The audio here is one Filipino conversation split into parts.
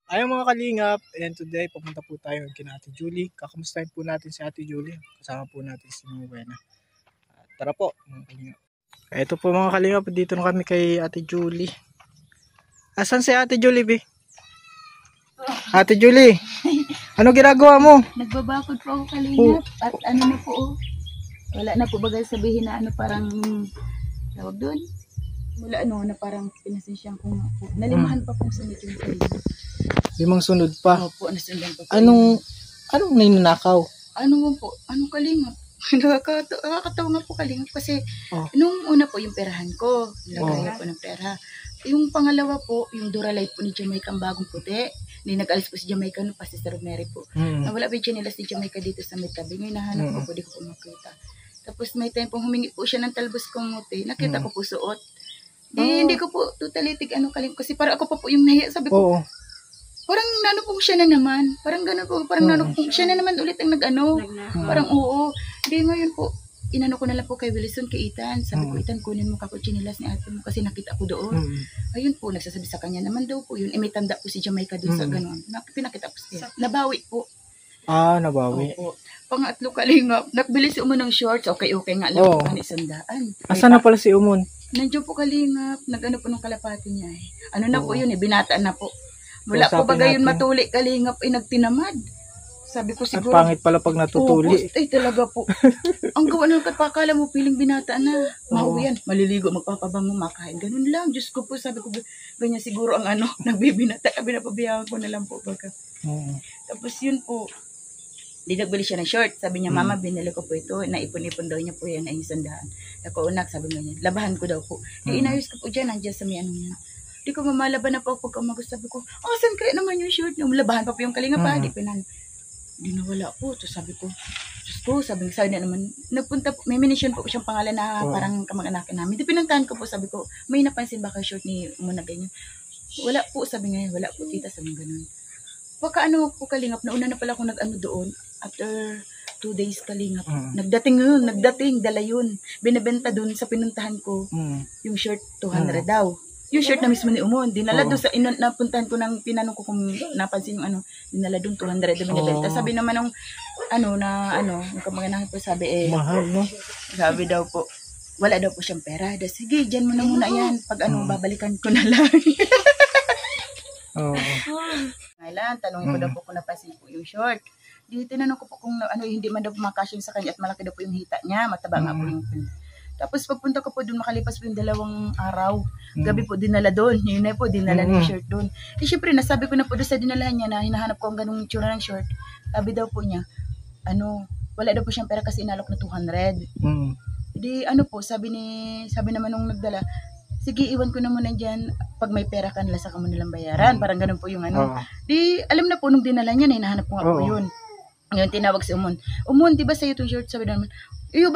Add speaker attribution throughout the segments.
Speaker 1: Ayun mga kalingap, and today pupunta po tayo kina Ate Julie. Kakamustahin po natin si Ate Julie. Kasama po natin si Mama Buena. Tara po mga kalingap. Ito po mga kalingap, dito na kami kay Ate Julie. Asan si Ate Julie, Bi? Ate Julie, ano ginagawa mo?
Speaker 2: Nagbabakod po ako kalingap at ano na po, wala na po bagay sabihin na ano parang tawag doon. Wala ano na parang pinasensyan ko nga po. Nalimahan pa pong sunod yung kalingap.
Speaker 1: Limang sunod pa.
Speaker 2: Opo, nasundan pa po.
Speaker 1: Anong ninanakaw?
Speaker 2: Ano mo po? Anong kalingap? Nakakatawa nga po kalingap kasi nung una po yung perahan ko. Nilagay po ng pera. Yung pangalawa po, yung Duralight po ni Jamaica ang bagong puti. Hindi nag-alis po si Jamaica no, pa si Sister Mary po. Nawala po yung chinelas ni Jamaica dito sa may tabi. Ngayon nahanap ko po, di ko po makita. Tapos may time pong humingi po siya ng talbos kumuti. Nakita ko po suot. Hindi ko po totally kalingap kasi para ako pa po yung nahiya. Sabi ko, parang nano po siya na naman. Parang gano'n po. Parang nano po siya na naman ulit ang nag-ano. Parang oo. Hindi ngayon po. Inano ko na lang po kay Wilson, kay Ethan. Sabi ko, Ethan, kunin mo kako chinilas ni ate mo kasi nakita ko doon. Ayun po, nagsasabi sa kanya naman daw po yun. May tanda po si Jamaica doon sa gano'n. Pinakita po siya. Nabawi po.
Speaker 1: Nabawi.
Speaker 2: Opo. Pangatlo kalingap. Nagbili si Umo ng shorts. Okay nga lang po. Isandaan.
Speaker 1: Asan na pala si Umon?
Speaker 2: Nandiyo po kalingap. Nag-ano po ng kalapati niya eh. Ano na po yun eh. Binata na po. Wala po bagay yun matuli kalingap ay nagtinamad. Sabi ko siguro.
Speaker 1: Ang pangit pala pag natutuli.
Speaker 2: Ay talaga po. Ang gawa ng kapakala mo piling binata na. Mauwi yan. Maliligo, magpapabango, makain. Ganun lang. Diyos ko po. Sabi ko ganyan siguro ang ano. Nagbibinata. Pinapabayaan ko na lang po. Tapos yun po. Di nagbili siya ng short. Sabi niya, Mama, binili ko po ito. Naipon-ipon daw niya po yan ay sandaan. Ako unak, sabi niya, labahan ko daw po. Inayos ko po dyan. Nandiyan sa may ano niya. Di ko mamalaban na po pag umagos. Sabi ko, saan kaya naman yung shirt niyo? Labahan pa po yung kalinga pa. Di nawala po. So sabi ko, Diyos ko, sabi na naman, nagpunta po, may mention po siyang pangalan na parang kamag-anakin namin. Di pinuntahan ko po, sabi ko, may napansin ba kayo shirt ni Muna ganyan? Wala po, sabi ngayon, wala po tita, sabi ganun. Baka ano po kalingap, nauna na pala ako nag-ano doon, after 2 days kalingap. Nagdating, dala yun. Binibenta doon sa pinuntahan ko, yung shirt, 200 daw. Yung shirt na mismo ni Umon, dinala doon sa napuntahan ko nang tinanong ko kung napansin yung ano, dinala doon 200 na binibenta. Sabi naman ng yung kamag-anak po sabi
Speaker 1: mahal, no?
Speaker 2: Sabi daw po, wala daw po siyang pera. Sige, dyan mo na muna yan. Pag babalikan ko na lang. Ngayon, tanongin ko daw po kung napansin po yung short. Di tinanong ko po kung hindi man daw makasya sa kanya at malaki daw po yung hita niya, mataba nga po yung Tapos pagpunta ko po doon, makalipas po yung 2 araw. Gabi po dinala doon. Yun na po, dinala ng shirt doon. Siyempre, nasabi ko na po doon sa dinalahan niya na hinahanap ko ang ganung tsura ng short. Sabi daw po niya, wala daw po siyang pera kasi inalok na 200. Di sabi naman nung nagdala, sige, iwan ko na muna dyan. Pag may pera ka nila, saka mo nilang bayaran. Parang ganun po yung Di, alam na po nung dinala niya na hinahanap ko nga po yun. Ngayon tinawag si Umon. Umon, di ba sa'yo itong short? Sabi naman, iyo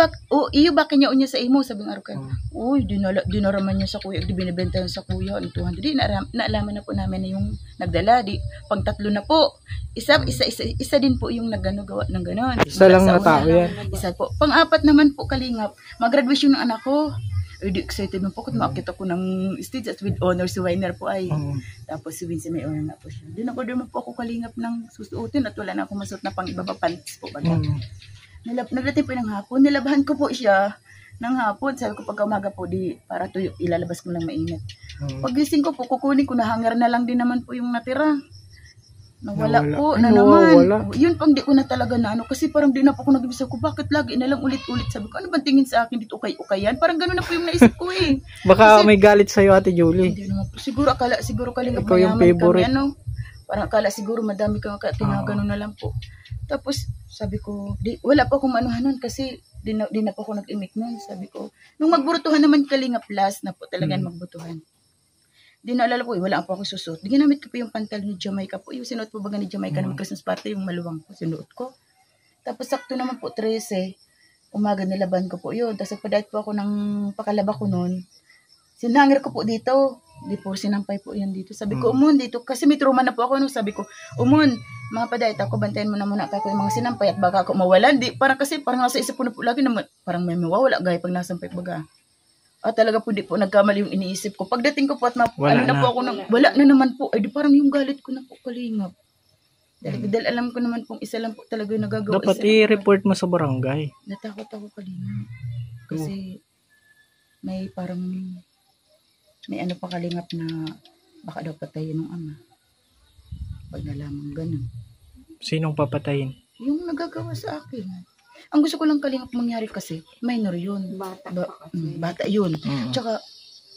Speaker 2: ba kanya unya sa imo? Sabi ng Arukan. Uy, dinaraman niya sa kuya. Di binibenta yun sa kuya. 200. Di, naalaman na po namin na yung nagdala. Di, pang 3 na po. Isa din po yung gawa ng ganon.
Speaker 1: Isa lang na tao yan.
Speaker 2: Isa po. Pang-4 naman po kalingap. Mag-graduation ng anak ko. Di excited mo po. Kung makakita ko ng stage at with honor si Weiner po ay. Tapos si Vince may honor na po siya. Di na po ako kalingap ng susuotin at wala na akong masuot na pang iba pa pants po. Nagdating po ng hapon. Nilabahan ko po siya ng hapon. Sabi ko pagka umaga po, para tuyo, ilalabas ko lang mainit. Pagising ko po, kukunin ko na hanger na lang din naman po yung natira. Nawala po na naman. Yun pang di ko na talaga kasi parang di na po ako nag-ibisa ko. Bakit lagi na lang ulit-ulit? Sabi ko, ano bang tingin sa akin dito ukay-ukayan? Parang gano'n na po yung naisip ko eh.
Speaker 1: Baka may galit sa'yo, Ate Julie.
Speaker 2: Hindi naman po. Siguro kalingap
Speaker 1: ikaw yung favorite.
Speaker 2: Kami, Parang akala siguro madami kang tinagano na lang po. Tapos sabi ko, wala pa akong manuhanon kasi di na po ako nag-imik nun. Sabi ko, nung magburutuhan naman kalingap last na po talagang magbutuhan. Di naalala po, wala po ako susot. Di ginamit ko po yung pantal ni Jamaica po. Yung sinuot po baga ni Jamaica ng Christmas party, yung maluwang po, sinuot ko. Tapos sakto naman po, 13, umaga nilaban ko po yun. Tapos nagpadayat po ako ng pakalaba ko noon. Sinhanger ko po dito. Di po sinampay po yan dito. Sabi ko, Umon, dito. Kasi may trauma na po ako. Sabi ko, Umon, mga padayat ako, bantayan mo na muna ako yung mga sinampay at baka ako mawalan. Parang nasa isip ko na po lagi na parang may mawawala gaya pag nasampay baga. Talaga po di po nagkamali yung iniisip ko. Pagdating ko po at
Speaker 1: Wala
Speaker 2: na
Speaker 1: na.
Speaker 2: po ako wala na naman po. Ay di parang yung galit ko na po kalingap. Dahil alam ko naman pong isa lang po talaga yung nagagawa.
Speaker 1: Dapat
Speaker 2: isa lang po.
Speaker 1: i-report mo sa barangay.
Speaker 2: Natakot ako kalingap. Kasi may parang may ano pa kalingap na baka daw patayin ng ama. Pag nalaman ganun.
Speaker 1: Sinong papatayin?
Speaker 2: Yung nagagawa sa akin. Ang gusto ko lang kalingap mangyari kasi, minor yun. Bata yun. Tsaka,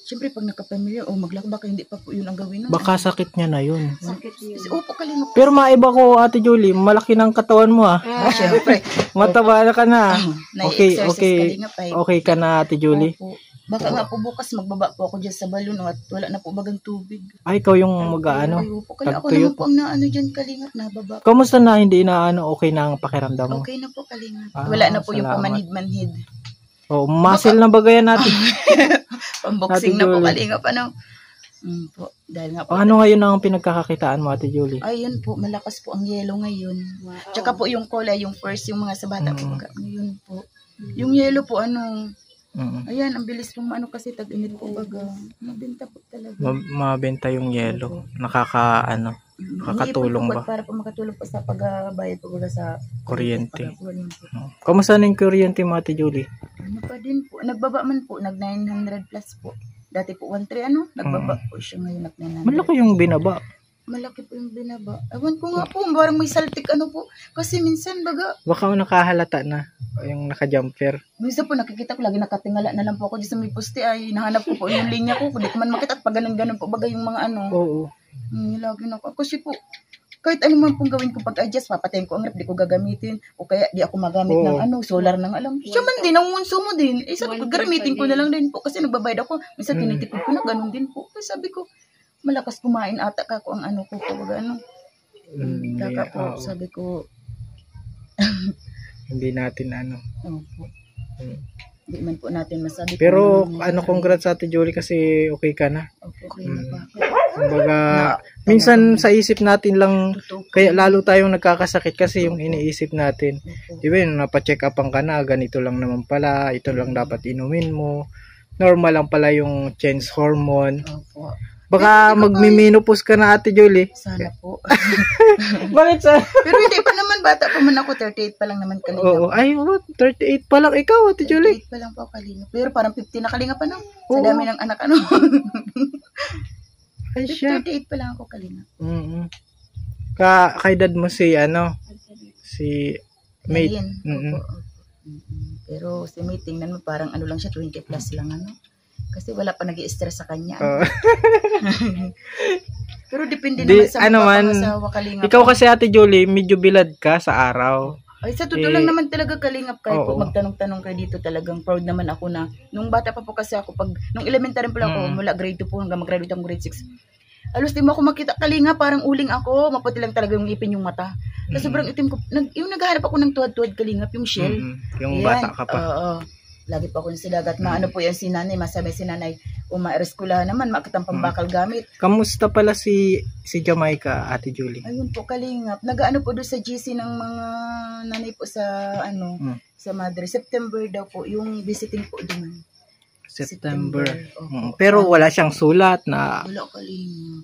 Speaker 2: siyempre pag nakapamilya, maglaki, baka hindi pa po yun ang gawin nun.
Speaker 1: Baka sakit niya na yun.
Speaker 2: Opo, kalingap.
Speaker 1: Pero maiba ko, Ate Julie, malaki ng katawan mo
Speaker 2: Siyempre.
Speaker 1: Mataba na ka na. Okay,
Speaker 2: Na-exercise
Speaker 1: okay.
Speaker 2: kalingap ay.
Speaker 1: Okay ka na, Ate Julie.
Speaker 2: Opo. Baka nga po bukas magbaba po ako dyan sa balon at wala na po bagang tubig.
Speaker 1: Ay, ikaw yung mag-ano.
Speaker 2: Ay, opo, kaya ako
Speaker 1: tagtuyot.
Speaker 2: naman po ang naano dyan kalingap, nababa.
Speaker 1: Kamusta na, hindi na okay na ang pakiramdam mo?
Speaker 2: Okay na po kalingap.
Speaker 1: Ah,
Speaker 2: Wala na po yung
Speaker 1: salamat.
Speaker 2: pamanhid-manhid.
Speaker 1: Oh, muscle na bagayan natin.
Speaker 2: Pamboxing
Speaker 1: Ate
Speaker 2: na po
Speaker 1: Julie.
Speaker 2: kalingap. Po, dahil nga po.
Speaker 1: Ano ngayon ang pinagkakakitaan mo, Ate Julie?
Speaker 2: Ayun po, malakas po ang yelo ngayon. Tsaka po yung kulay, yung first, yung mga sa bata po. Ngayon po. Yung yelo po, ayan, ang bilis pong kasi tag-init po baga. Mabenta po talaga.
Speaker 1: Mabenta yung yelo. Nakakatulong
Speaker 2: Iniipon po
Speaker 1: ba?
Speaker 2: para po makatulong po sa pagbayad po baga sa
Speaker 1: Kuryente.
Speaker 2: Ganun po.
Speaker 1: Kamusta na yung kuryente mo, Ate Julie?
Speaker 2: Ano pa din po, nagbaba man po, nag 900 plus po. Dati po 1.3 nagbaba po siya ngayon nag 900.
Speaker 1: Malaki yung binaba.
Speaker 2: Malaki po yung binaba. Ewan ko nga po, parang may saltik po. Kasi minsan baga,
Speaker 1: Baka nakahalata na yung naka-jumper.
Speaker 2: minsan po nakikita ko lagi nakatingala na lang po ako dyan sa may poste ay nahanap ko po yung linya ko. Kundi ko man makita at pag ganun po baga yung mga
Speaker 1: Oo.
Speaker 2: lagi na ako. Kasi po, kahit ano man pong gawin ko pag-adjust, papatayin ko ang rep, di ko gagamitin. O kaya di ako magamit ng solar ng alam. Siya man din, ang unso mo din. Sabi ko, gamitin ko na lang din po kasi nagbabayad ako. Minsan tinitipid ko na, ganun din po. Kasi sabi ko, malakas kumain ata ka ko ang ko pag kaka po, sabi ko,
Speaker 1: Hindi natin
Speaker 2: opo. Hindi man po natin masabi.
Speaker 1: Pero
Speaker 2: kung
Speaker 1: congrats sa Ate Julie kasi okay ka na.
Speaker 2: okay na pa ako.
Speaker 1: Kumbaga, minsan sa isip natin lang,
Speaker 2: Totoo.
Speaker 1: kaya lalo tayong nagkakasakit kasi yung iniisip natin.
Speaker 2: Opo.
Speaker 1: Di ba yun, napacheck upan ka na, ganito lang naman pala, ito lang dapat inumin mo. Normal lang pala yung change hormone.
Speaker 2: Opo.
Speaker 1: Baka magmi-menopause ka na, Ate Julie.
Speaker 2: Sana po.
Speaker 1: Bakit sa?
Speaker 2: Pero hindi pa naman, bata pa man ako, 38 pa lang naman kalinga.
Speaker 1: Oo, ay, 38 pa lang ikaw, Ate Julie.
Speaker 2: 38 pa lang po kalinga. Pero parang 50 na kalinga pa Sa
Speaker 1: Oo.
Speaker 2: dami ng anak
Speaker 1: Ay, siya.
Speaker 2: 38 pa lang ako kalinga.
Speaker 1: Kaedad mo si, si mate.
Speaker 2: Ayun, opo. Pero si May, tingnan mo, parang lang siya, 20 plus lang Kasi wala pa nag-i-stress sa kanya. Pero depende naman sa magpapangasawa kalingap.
Speaker 1: Ikaw kasi, Ate Julie, medyo bilad ka sa araw.
Speaker 2: Ay, sa totoo lang naman talaga kalingap kahit po
Speaker 1: Oo.
Speaker 2: magtanong-tanong kayo dito talagang proud naman ako na nung bata pa po kasi ako nung elementary pa lang ako mula grade 2 po hanggang mag-graduate akong grade 6. Alos di mo ako makita kalinga, parang uling ako, maputi lang talaga yung ngipin yung mata. Kasi sobrang itim ko. Yung naghahanap ako ng tuwad-tuwad kalingap, yung shell.
Speaker 1: Yung
Speaker 2: Ayan,
Speaker 1: bata ka pa.
Speaker 2: Oo. Lagi pa ako yung silagat. Maano po yan si nanay, masabi si nanay, umaereskulahan naman, makitang pambakal gamit.
Speaker 1: Kamusta pala si Jamaica, Ate Julie?
Speaker 2: Ayun po, kalingap. Nagaano po doon sa GC ng mga nanay po sa sa Madre. September daw po, yung visiting po doon.
Speaker 1: September.
Speaker 2: Opo.
Speaker 1: Pero wala siyang sulat na,
Speaker 2: Wala kalingap.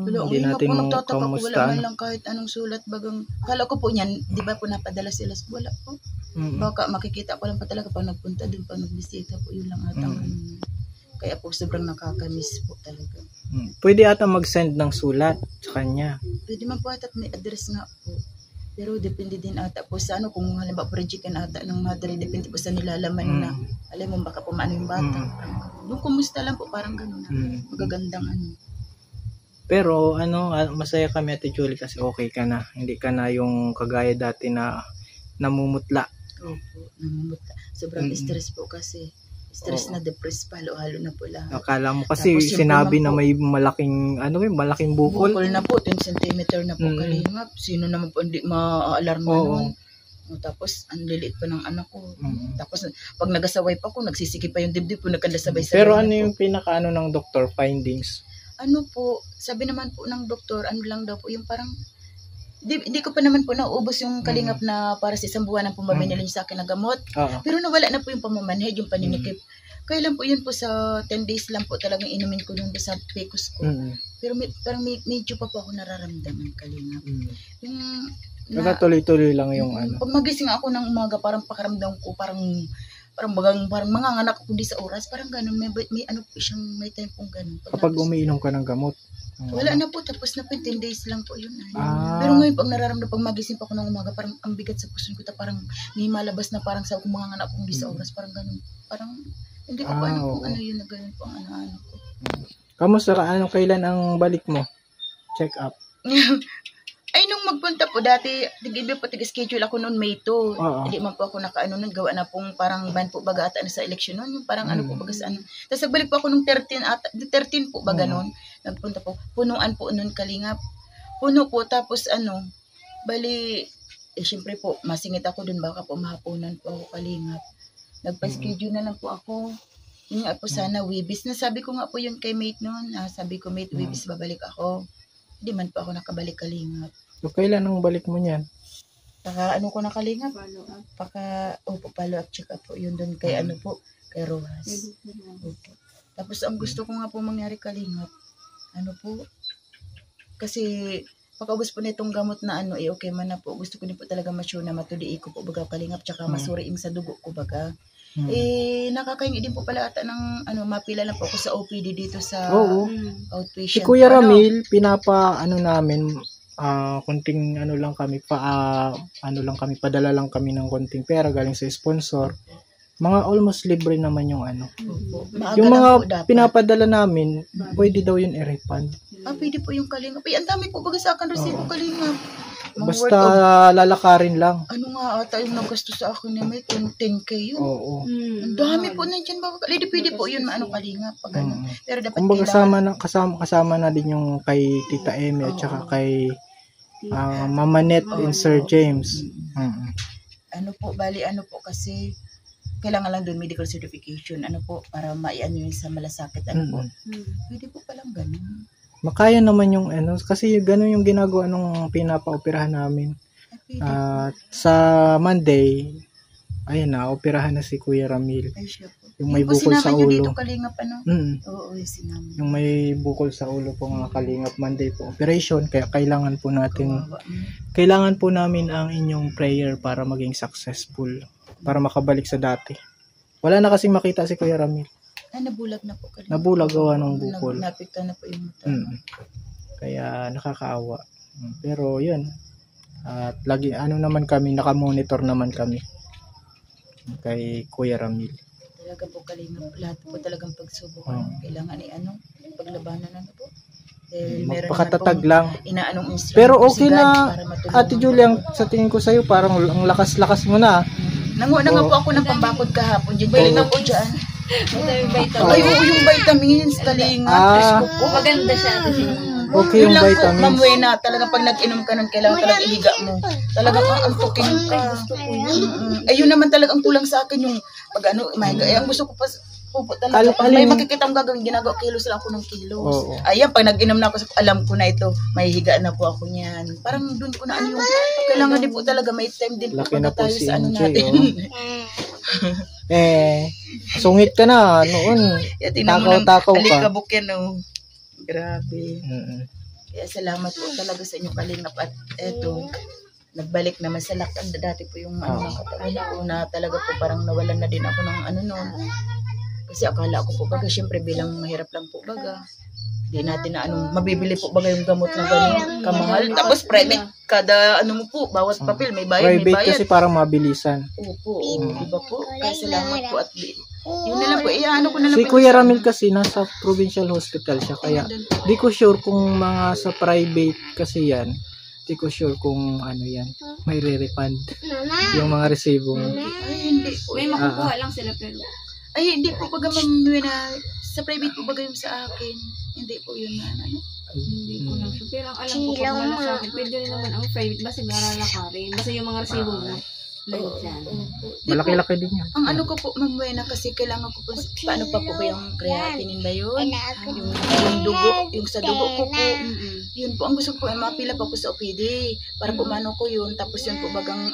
Speaker 1: hindi
Speaker 2: Wala,
Speaker 1: natin
Speaker 2: po
Speaker 1: mo
Speaker 2: nagtataka ko, wala
Speaker 1: kamusta.
Speaker 2: man lang kahit anong sulat bagang. Kala ko po niyan, di ba po napadala sila? Wala po. Baka makikita ko lang pa talaga pag nagpunta din, pag nagbisita po, yun lang atang. Kaya po sobrang nakakamiss po talaga.
Speaker 1: Pwede ata mag-send ng sulat sa kanya.
Speaker 2: Pwede man po ata may address nga po. Pero depende din ata po sa kung halimbawa project kan ata ng Madre, depende po sa nilalaman na. Alam mo, baka pumano yung bata. Yung kumusta lang po, parang gano'n na. Magagandang
Speaker 1: Pero masaya kami, Ate Julie, kasi okay ka na. Hindi ka na yung kagaya dati na namumutla.
Speaker 2: Opo, namumuta. Sobrang stress po kasi. Stress na, depressed pa, halo-halo na po lahat.
Speaker 1: Akala mo kasi
Speaker 2: Tapos,
Speaker 1: sinabi
Speaker 2: syempre
Speaker 1: na
Speaker 2: man po,
Speaker 1: may malaking bukol.
Speaker 2: Bukol na po, 10 cm na po kalingap. Sino naman po hindi ma-alarm na nun. Tapos, ang liliit pa ng anak ko. Tapos, pag nagasaway pa ko, nagsisikip pa yung dibdib po, nagkandasabay sa
Speaker 1: Pero yung pinaka ng doctor findings?
Speaker 2: Sabi naman po ng doktor, lang daw po, yung parang, di ko pa naman po naubos yung kalingap na para sa isang buwan ang pumamili niya sa akin na gamot. Pero nawala na po yung pamamanhid, yung paninikip. Kailan po yun po sa 10 days lang po talagang inumin ko nun sa PCOS ko. Pero parang medyo pa po ako nararamdaman Kalingap. Yung
Speaker 1: Kaya tuloy-tuloy lang yung ano.
Speaker 2: pag magising ako ng umaga, parang pakaramdam ko, parang manganganak ako di sa oras, parang ganun, may ano po siyang, may time pong ganun.
Speaker 1: Kapag umiinom ka ng gamot.
Speaker 2: Wala na po, tapos na po, 10 days lang po yun. Pero ngayon, pag nararamdaman, pag magising pa ako ng umaga, parang ang bigat sa puso ko, parang may malabas na parang sa kumanganak akong di sa oras, parang ganun. Parang, hindi ko pa ano kung ano yun na ganun po ang ano ko.
Speaker 1: Kamusta ka? Kailan ang balik mo? Check up.
Speaker 2: Ay, nung magpunta po, dati, tig-ibi po, tig-schedule ako noon May 2. Hindi man po ako nakaano nun, gawa na pong parang ban po baga ata sa eleksyon noon, yung parang ano po baga sa ano. Tapos nagbalik po ako nung 13 po baga noon. Nagpunta po, punuan po noon Kalingap. Puno po, tapos ano, bali, syempre po, masingit ako dun, baka po mahapunan po ako Kalingap. Nagpa-schedule na lang po ako. Yun nga po sana, Wibis. Nasabi ko nga po yun kay mate noon. Sabi ko, mate, Wibis, babalik ako. Hindi man po ako nakabalik Kalingap.
Speaker 1: So, kailan ang balik mo niyan?
Speaker 2: Ano ko na Kalingap? Follow up check up po. Yun doon kay ano po, kay Rojas. Opo. Tapos ang gusto ko nga po mangyari Kalingap, ano po, kasi pagkaubos po nitong gamot na ano, okay man na po. Gusto ko din po talaga ma-sure na matudi ko po baga Kalingap, tsaka masuriing sa dugo ko baga. Nakakahingi din po pala ata ng mapila lang po ako sa OPD dito sa outpatient.
Speaker 1: Si Kuya Ramil, namin, konting lang kami, padala lang kami ng konting pera galing sa sponsor. Mga almost libre naman yung yung mga pinapadala namin, pwede daw yun i-refund.
Speaker 2: Pwede po yung Kalingap. Ang dami po baga sa akin resibo Kalingap.
Speaker 1: Basta lalakarin lang.
Speaker 2: Ano nga ata yung nagasto sa akin na may 10K yun.
Speaker 1: Oo.
Speaker 2: Ang dami po nandiyan baga. Pwede po yun Kalingap. Pag ano. Pero dapat
Speaker 1: kumbaga kasama na din yung kay Tita Eme at saka kay Mama Net and Sir James.
Speaker 2: Bali kasi kailangan lang doon medical certification para maiano yun sa malasakit po. Pwede po palang ganun.
Speaker 1: Makaya naman yung kasi ganun yung ginagawa nung pinapa-operahan namin. Sa Monday, ayun na, operahan na si Kuya Ramil. Yung may bukol sa ulo.
Speaker 2: Dito Kalingap Oo, sinama.
Speaker 1: Yung may bukol sa ulo po mga Kalingap, Monday po operation, kaya kailangan po namin ang inyong prayer para maging successful, para makabalik sa dati. Wala na kasing makita si Kuya Ramil.
Speaker 2: Nabulag na po Kalingap.
Speaker 1: Nabulag gawa ng bukol.
Speaker 2: Napikta na po yung mata.
Speaker 1: Kaya nakakaawa. Pero yun. At lagi naman kami, nakamonitor naman kami kay Kuya Ramil.
Speaker 2: Talaga po Kalingap, lahat po talagang pagsubok. Kailangan paglabanan po.
Speaker 1: Magpakatatag lang.
Speaker 2: Instrument.
Speaker 1: Pero okay na, Ate Julie, sa tingin ko sa'yo, parang ang lakas-lakas mo na.
Speaker 2: Nanguha na nga po ako ng pambakod kahapon. Kalingap po dyan. Yung vitamins, Kalingap.
Speaker 3: Maganda siya.
Speaker 1: Okay yung vitamins.
Speaker 2: Ma'am Wena, talaga pag nag-inom ka nun, kailangan talaga ihiga mo. Talaga ang tukin ka. Ayun naman talaga ang kulang sa akin yung pag ang gusto ko pa pupo talaga. Pag may makikita ang gagawin, ginagawa kilos lang ako ng kilos. Ayan, pag nag-inom na ako, alam ko na ito, may higa na po ako niyan. Parang doon ko na yung, kailangan din po talaga, may time din po tayo
Speaker 1: si
Speaker 2: sa
Speaker 1: MJ,
Speaker 2: natin.
Speaker 1: Sungit ka na noon. Takaw-takaw ka.
Speaker 2: Alikabok yan, Grabe. Kaya salamat po talaga sa inyo Kalingap at eto, nagbalik naman sa lakad. Dati po yung ng katawan ko na talaga po parang nawalan na din ako ng noon. Kasi akala ko po baga, syempre bilang mahirap lang po baga. Di natin na mabibili po baga yung gamot na gano'n kamahal. Tapos private, kada mo po, bawat papel, may bayad,
Speaker 1: may bayad. Kasi parang mabilisan.
Speaker 2: Opo, diba po? Kaya salamat po at yun na lang po, ko na lang
Speaker 1: si Kuya Ramil kasi nasa provincial hospital siya, kaya di ko sure kung mga sa private kasi yan, di ko sure kung yan, may re-refund yung mga resibo mo.
Speaker 2: Hindi po.
Speaker 3: May makukuha lang sila pero
Speaker 2: hindi po baga sa private po baga yung sa akin. Hindi po yun
Speaker 3: hindi ko lang sure. Pero ang alam ko pag malasakit, pwede rin naman ang private basta garalakarin. Basta yung mga resibo mo.
Speaker 1: Malaki-laki din yan.
Speaker 2: Ang ko po, Ma'am Wena, kasi kailangan ko po, paano pa po ba yung creatinine ba yun? Yung dugo, yung sa dugo ko po. Yun po, ang gusto ko po, mapila pa po sa OPD. Para po mano ko yun, tapos yun po bagang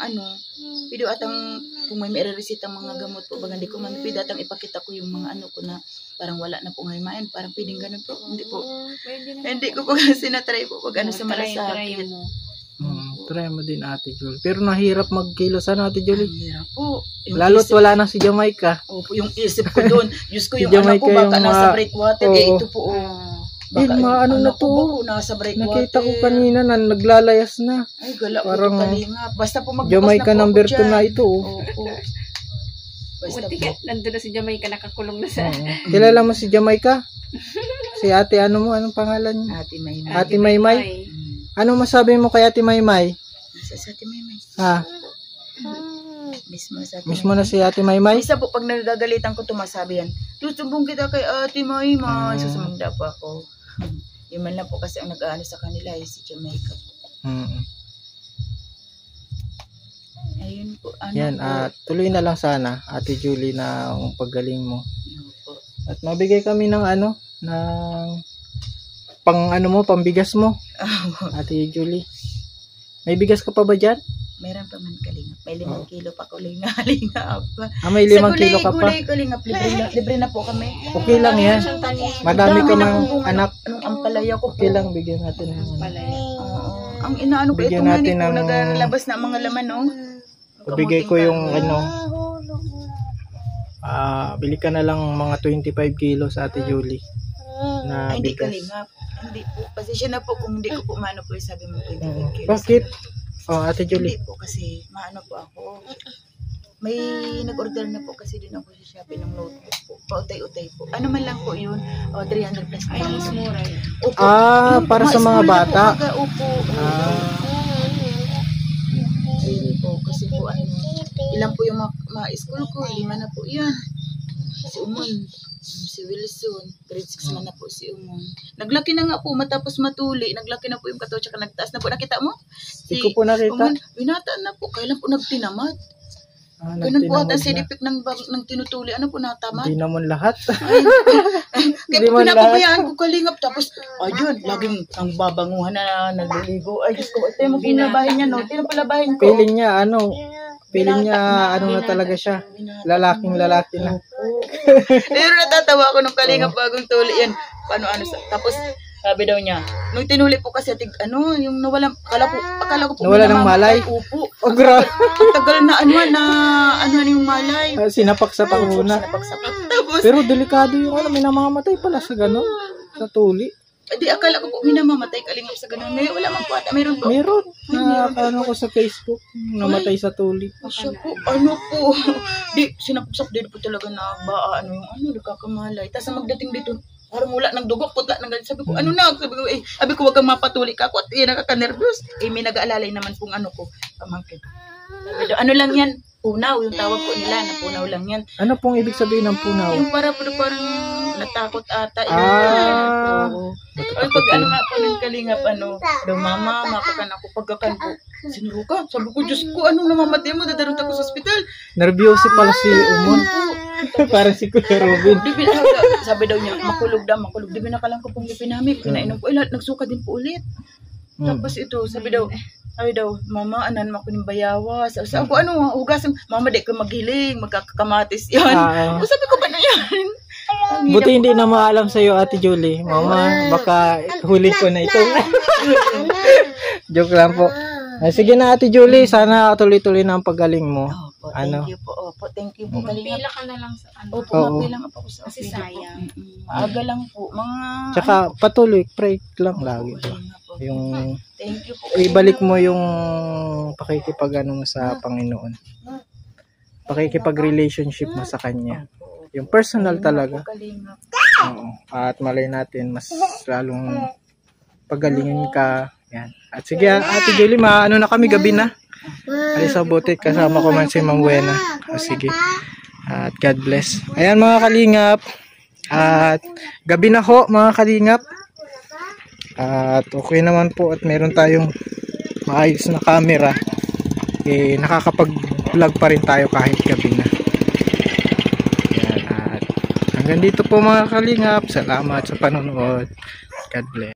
Speaker 2: pwede atang kung may resita mga gamot po, baga hindi ko man datang ipakita ko yung mga ano ko na parang wala na pong halimain, parang pwedeng ganun po. Hindi po.
Speaker 3: Pwede na.
Speaker 2: Hindi ko po kasi na-try po pag ano sa
Speaker 3: Try
Speaker 2: malasakit.
Speaker 3: mo.
Speaker 1: Try mo din Ate Julie. Pero nahirap magkilos Ate Julie.
Speaker 2: Ang hirap po. Yung
Speaker 1: Lalo't
Speaker 2: isip-
Speaker 1: wala na si Jamaica.
Speaker 2: Opo, yung isip ko doon. Diyos ko,
Speaker 1: Si
Speaker 2: yung anak ko
Speaker 1: Jamaica
Speaker 2: baka
Speaker 1: yung
Speaker 2: nasa
Speaker 1: mga-
Speaker 2: breakwater.
Speaker 1: Oo.
Speaker 2: Ito po. Baka
Speaker 1: mga ano na
Speaker 2: anak ko
Speaker 1: to.
Speaker 2: po, nasa breakwater.
Speaker 1: Nakita ko kanina na naglalayas na.
Speaker 2: Ay, gala
Speaker 1: Parang
Speaker 2: po kalinga. Basta po magbukas
Speaker 1: Jamaica
Speaker 2: na po
Speaker 1: number
Speaker 2: ako
Speaker 1: 2 na
Speaker 2: dyan.
Speaker 1: ito. Oh.
Speaker 2: Opo. Basta
Speaker 3: Buti
Speaker 2: po.
Speaker 3: ka, nandun na si Jamaica, nakakulong na sa...
Speaker 1: Oo. Kilala mo si Jamaica? Si ate ano mo? Anong pangalan niya?
Speaker 2: Ate Maymay.
Speaker 1: Ate Maymay? Ano masabi mo kay Ate Maymay?
Speaker 2: Sa Ate Maymay.
Speaker 1: Ha?
Speaker 2: Mismo sa Ate
Speaker 1: Mismo na si Ate Maymay?
Speaker 2: Isa po, pag nagagalitan ko, tumasabi yan. Tutubong kita kay Ate Maymay. Susumunod po ako. Yung man lang po kasi ang nag-aano sa kanila ay si Jamaica po. Ayun po. Ano
Speaker 1: Yan,
Speaker 2: po?
Speaker 1: tuloy na lang sana Ate Julie na ang paggaling mo.
Speaker 2: Ano po?
Speaker 1: At mabigay kami ng ano, ng pang ano mo, pambigas mo. Ate Julie. May bigas ka pa ba dyan?
Speaker 2: Meron pa man kalingap. May 5 kilo pa kulingap.
Speaker 1: May 5 kilo ka pa.
Speaker 2: Gulay kalingap. Libre na po kami.
Speaker 1: Okay lang yan. Madami ka
Speaker 2: Dami na
Speaker 1: mang
Speaker 2: pong
Speaker 1: anak.
Speaker 2: Anong ampalaya ko po.
Speaker 1: Okay lang, bigyan natin ng ano.
Speaker 2: Oo. Ang inaano ko,
Speaker 1: Bigyan
Speaker 2: ito nga
Speaker 1: natin
Speaker 2: po,
Speaker 1: ng-
Speaker 2: nagalabas na ang mga laman, no?
Speaker 1: Ibigay ko yung ano, bili ka na lang mga 25 kilos Ate Julie na
Speaker 2: Ay, hindi
Speaker 1: bigas.
Speaker 2: kalingap. Hindi po. Pasensya na po kung hindi ko po maano po yung sabi mo 25 kilos.
Speaker 1: Bakit? Oh, Ate Julie.
Speaker 2: Hindi po kasi maano po ako. May nag-order na po kasi din ako sa Shopee ng notebook po. Pautay-utay po. Ano man lang po yun? 300 plus
Speaker 3: Ay, mas mura yun.
Speaker 2: Opo. Yung
Speaker 1: Para sa mga
Speaker 2: school na po,
Speaker 1: bata.
Speaker 2: baga, opo. Sige po. Kasi po ano, ilan po yung mga school ko? 5 na po yan. Si Umon, si Wilson, grade 6 na po si Umon. Naglaki na nga po, matapos matuli, naglaki na po yung kato, tsaka nagtaas na po. Nakita mo?
Speaker 1: Hindi ko po nakita.
Speaker 2: Umon, binata na po, kailan po nagtinamad? Ganun po ata si Dipik ng tinutuli. Ano po natamad?
Speaker 1: Hindi naman lahat.
Speaker 2: Kaya
Speaker 1: Hindi man
Speaker 2: pinapabayaan ko kalingap. Tapos, ayun, laging ang babanguhan na nagliligo. Ay, Diyos ko, ito yung pinabahin niya, no? Pinapalabahin ko.
Speaker 1: Feeling niya na talaga siya. Lalaking lalaki na.
Speaker 2: Pero natatawa ako nung kalingap bagong tuli yan. Tapos, sabi daw niya, nung tinuli po kasi yung nawalan, akala ko po
Speaker 1: Nawala ng malay?
Speaker 2: Upo.
Speaker 1: Oh, grabe.
Speaker 2: Tagal na yung malay.
Speaker 1: Sinapak sa panguna.
Speaker 2: Napagsapak. Tapos,
Speaker 1: Pero delikado yung may namamatay pala sa gano'n. Sa tuli.
Speaker 2: di akala ko po minamamatay kalingap sa ganun. May wala man po ata, mayroon po.
Speaker 1: Meron. Ano ko sa Facebook. Namatay sa tuli.
Speaker 2: Siya po, sinapsak din po talaga na nagkakamalay. Tapos magdating dito, parang wala ng dugo, putla ng ganyan. Sabi ko, sabi ko, wag kang mapatuli ka ako at nakaka-nervous. May nag-aalalay naman kung ko, pamangkin. Sabi daw, ano lang yan? Punaw, yung tawag ko nila, na punaw lang yan.
Speaker 1: Ano pong ibig sabihin ng punaw?
Speaker 2: Yung parang natakot ata. Oo. Ay, pag nga po ng kalingap, daw mama, makakan ako pagkakan ko. Sinuro ka? Sabi ko, Diyos ko, namamatay mo, dadarot ako sa ospital.
Speaker 1: Nervyoso pala si Umon. Parang si Kuya Robin.
Speaker 2: Sabi daw niya, makulog. Di binakalang ko pong ipinamik. Pinainom ko, nagsuka din po ulit. Tapos ito, sabi daw, mama, anan mo ako ng bayawa. Sabi ko, hugasan, mama, di ko maghiling, magkakamatis yan. Sabi ko, paano yan?
Speaker 1: Buti hindi na maalam sa'yo, Ate Julie. Mama, baka huli ko na ito. Joke lang po. Sige na, Ate Julie, sana tuloy-tuloy na ang paggaling mo.
Speaker 2: Thank you po. Thank you po.
Speaker 3: Pila ka na lang sa
Speaker 2: Opo, mapilang ako sa
Speaker 3: Kasi sayang.
Speaker 2: Maaga lang po.
Speaker 1: Tsaka patuloy, pray lang lagi. Yung
Speaker 2: Thank you po.
Speaker 1: ibalik mo yung pakikipag-ano mo sa Panginoon. Pakikipag-relationship mo sa Kanya. Yung personal talaga. Oo. At malay natin, mas lalong pagalingin ka. Yan. At sige, Ate Julie, na kami, gabi na. Alis sa buti, kasama ko man si Mang Buena. Sige. At God bless. Ayan mga kalingap. At gabi na ho mga kalingap. At okay naman po at meron tayong maayos na camera. Nakakapag-vlog pa rin tayo kahit gabi na. Ayan, at hanggang dito po mga kalingap. Salamat sa panonood. God bless.